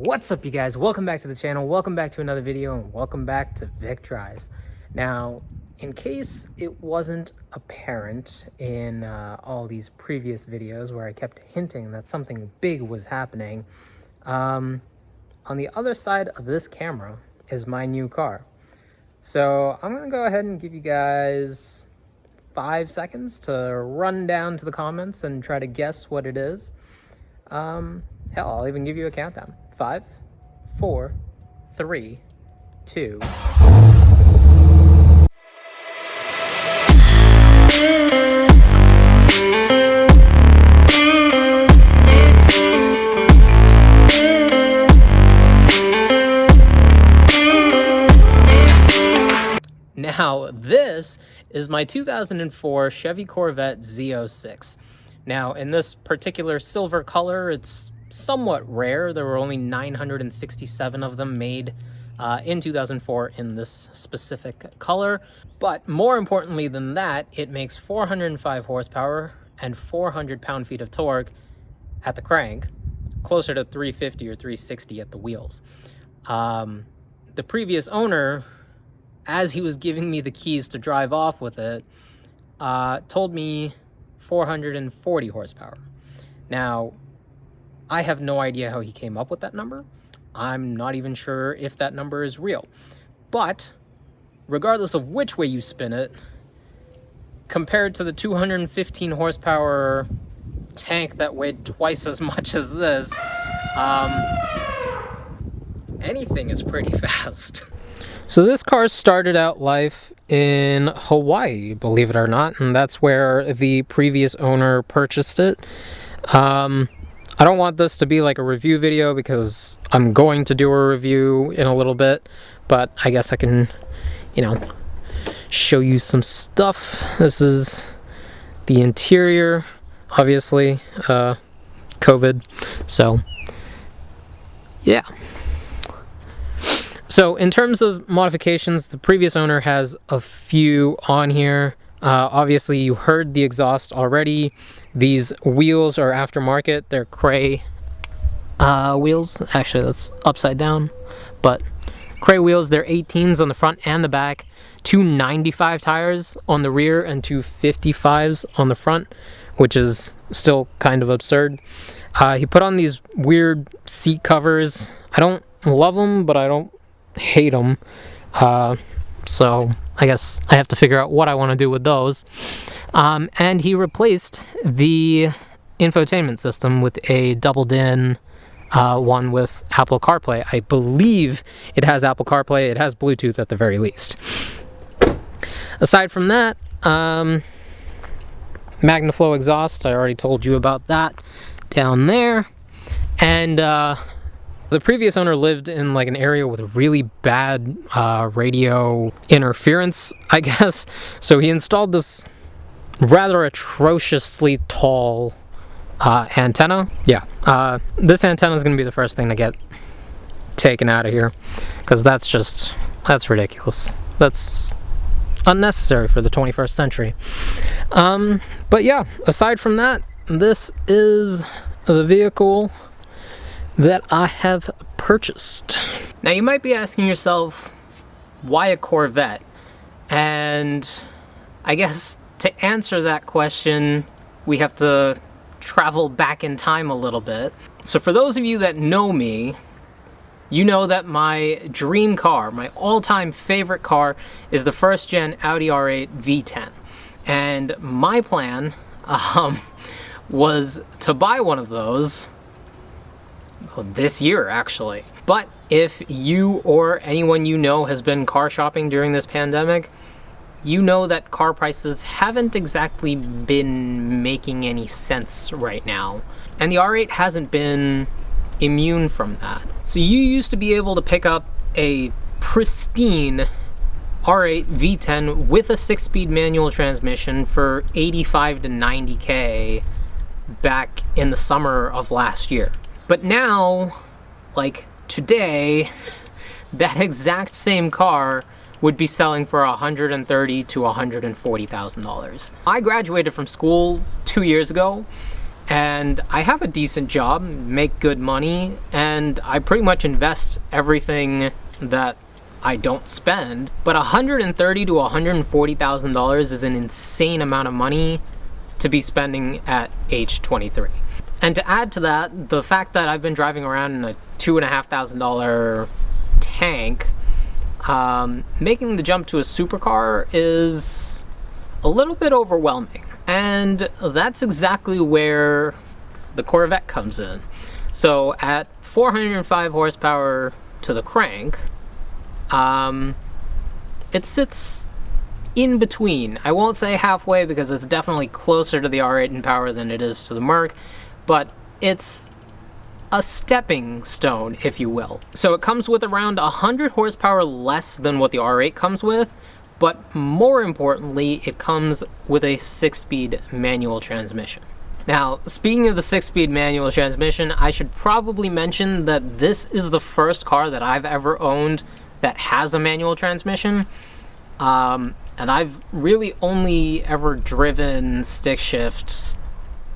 What's up, you guys? Welcome back to the channel, welcome back to another video, and welcome back to Vic Drives. Now, in case it wasn't apparent in all these previous videos where I kept hinting that something big was happening, on the other side of this camera is my new car. So I'm gonna go ahead and give you guys 5 seconds to run down to the comments and try to guess what it is. Hell, I'll even give you a countdown. 5, 4, 3, 2. Now, this is my 2004 Chevy Corvette Z06. Now, in this particular silver color, it's somewhat rare. There were only 967 of them made in 2004 in this specific color. But more importantly than that, it makes 405 horsepower and 400 pound-feet of torque at the crank, closer to 350 or 360 at the wheels. The previous owner, as he was giving me the keys to drive off with it, told me 440 horsepower. Now, I have no idea how he came up with that number. I'm not even sure if that number is real. But regardless of which way you spin it, compared to the 215 horsepower tank that weighed twice as much as this, anything is pretty fast. So this car started out life in Hawaii, believe it or not, and that's where the previous owner purchased it. I don't want this to be like a review video because I'm going to do a review in a little bit, but I guess I can, show you some stuff. This is the interior, obviously, COVID, so yeah. So in terms of modifications, the previous owner has a few on here. Obviously, you heard the exhaust already. These wheels are aftermarket. They're Cray wheels. Actually, that's upside down. But Cray wheels, they're 18s on the front and the back. 295 tires on the rear and 255s on the front, which is still kind of absurd. He put on these weird seat covers. I don't love them, but I don't hate them. So I guess I have to figure out what I want to do with those. And he replaced the infotainment system with a doubled-in one with Apple CarPlay. I believe it has Apple CarPlay. It has Bluetooth at the very least. Aside from that, MagnaFlow exhaust. I already told you about that down there. And the previous owner lived in like an area with really bad radio interference, I guess. So he installed this rather atrociously tall antenna. Yeah, this antenna is going to be the first thing to get taken out of here, because that's ridiculous. That's unnecessary for the 21st century. But yeah, aside from that, this is the vehicle that I have purchased. Now you might be asking yourself, why a Corvette? And I guess to answer that question, we have to travel back in time a little bit. So for those of you that know me, you know that my dream car, my all-time favorite car, is the first gen Audi R8 V10. And my plan was to buy one of those this year, actually. But if you or anyone you know has been car shopping during this pandemic, you know that car prices haven't exactly been making any sense right now. And the R8 hasn't been immune from that. So you used to be able to pick up a pristine R8 V10 with a 6-speed manual transmission for 85 to 90K back in the summer of last year. But now, like today, that exact same car would be selling for $130,000 to $140,000. I graduated from school 2 years ago, and I have a decent job, make good money, and I pretty much invest everything that I don't spend. But $130,000 to $140,000 is an insane amount of money to be spending at age 23. And to add to that, the fact that I've been driving around in a $2,500 tank, making the jump to a supercar is a little bit overwhelming. And that's exactly where the Corvette comes in. So at 405 horsepower to the crank, it sits in between. I won't say halfway because it's definitely closer to the R8 in power than it is to the Merc, but it's a stepping stone, if you will. So it comes with around 100 horsepower less than what the R8 comes with, but more importantly, it comes with a 6-speed manual transmission. Now, speaking of the 6-speed manual transmission, I should probably mention that this is the first car that I've ever owned that has a manual transmission. And I've really only ever driven stick shift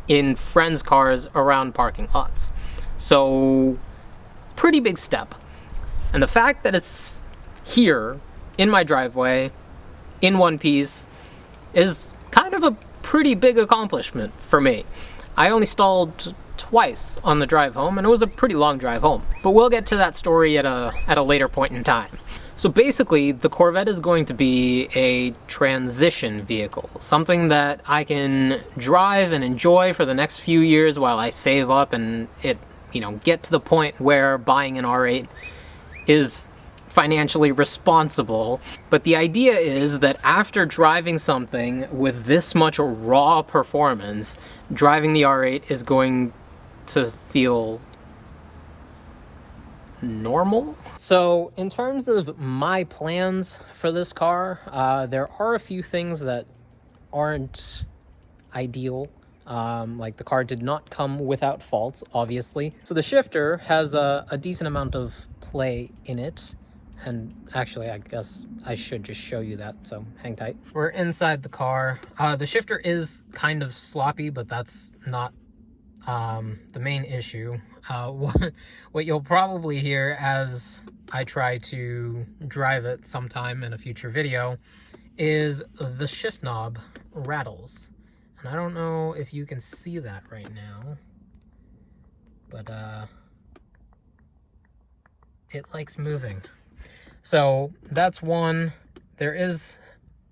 in friends' cars around parking lots. So, pretty big step. And the fact that it's here in my driveway in one piece is kind of a pretty big accomplishment for me. I only stalled twice on the drive home, and it was a pretty long drive home. But we'll get to that story at a later point in time. So basically, the Corvette is going to be a transition vehicle, something that I can drive and enjoy for the next few years while I save up and get to the point where buying an R8 is financially responsible. But the idea is that after driving something with this much raw performance, driving the R8 is going to feel normal. So in terms of my plans for this car, there are a few things that aren't ideal. Like the car did not come without faults, obviously. So the shifter has a decent amount of play in it. And actually, I guess I should just show you that, so hang tight. We're inside the car. The shifter is kind of sloppy, but that's not the main issue. What you'll probably hear as I try to drive it sometime in a future video is the shift knob rattles. And I don't know if you can see that right now, but it likes moving. So that's one. There is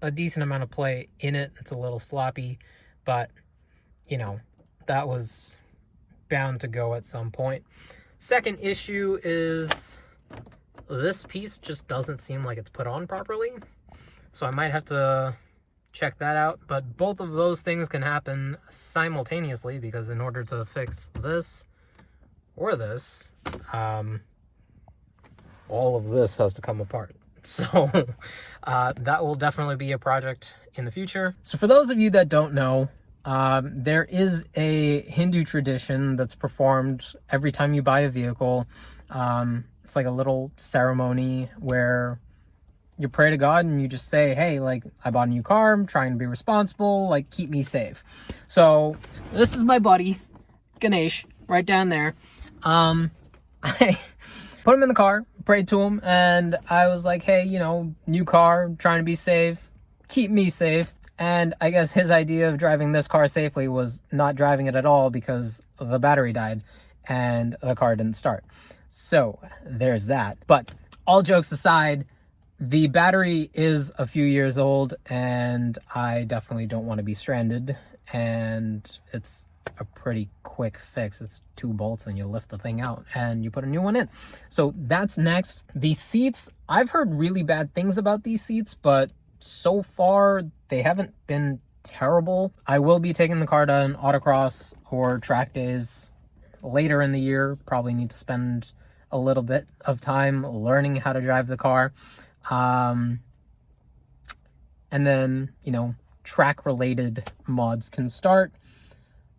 a decent amount of play in it. It's a little sloppy, but that was bound to go at some point. Second issue is this piece just doesn't seem like it's put on properly. So I might have to check that out. But both of those things can happen simultaneously, because in order to fix this or this, all of this has to come apart. So that will definitely be a project in the future. So for those of you that don't know, there is a Hindu tradition that's performed every time you buy a vehicle. It's like a little ceremony where you pray to God and you just say, hey, like, I bought a new car, I'm trying to be responsible, like, keep me safe. So this is my buddy, Ganesh, right down there. I put him in the car, prayed to him, and I was like, hey, new car, trying to be safe, keep me safe. And I guess his idea of driving this car safely was not driving it at all because the battery died and the car didn't start. So there's that. But all jokes aside, the battery is a few years old and I definitely don't want to be stranded. And it's a pretty quick fix. It's 2 bolts and you lift the thing out and you put a new one in. So that's next. The seats, I've heard really bad things about these seats, but so far they haven't been terrible. I will be taking the car to an autocross or track days later in the year. Probably need to spend a little bit of time learning how to drive the car. And then, track related mods can start.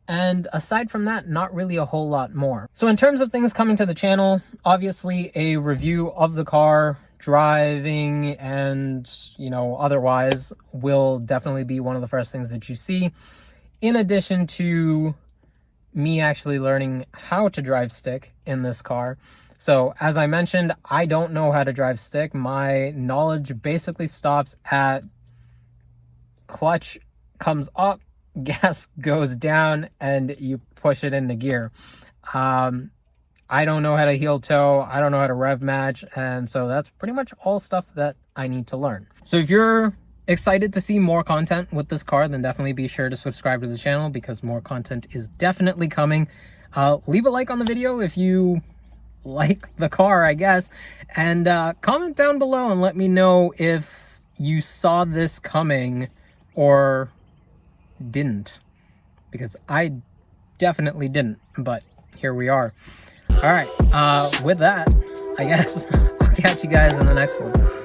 And aside from that, not really a whole lot more. So in terms of things coming to the channel, obviously a review of the car, driving, and otherwise will definitely be one of the first things that you see, in addition to me actually learning how to drive stick in this car. So as I mentioned, I don't know how to drive stick. My knowledge basically stops at clutch comes up, gas goes down, and you push it into gear. I don't know how to heel toe. I don't know how to rev match. And so that's pretty much all stuff that I need to learn. So if you're excited to see more content with this car, then definitely be sure to subscribe to the channel because more content is definitely coming. Leave a like on the video if you like the car, I guess. And comment down below and let me know if you saw this coming or didn't. Because I definitely didn't, but here we are. All right, with that, I guess I'll catch you guys in the next one.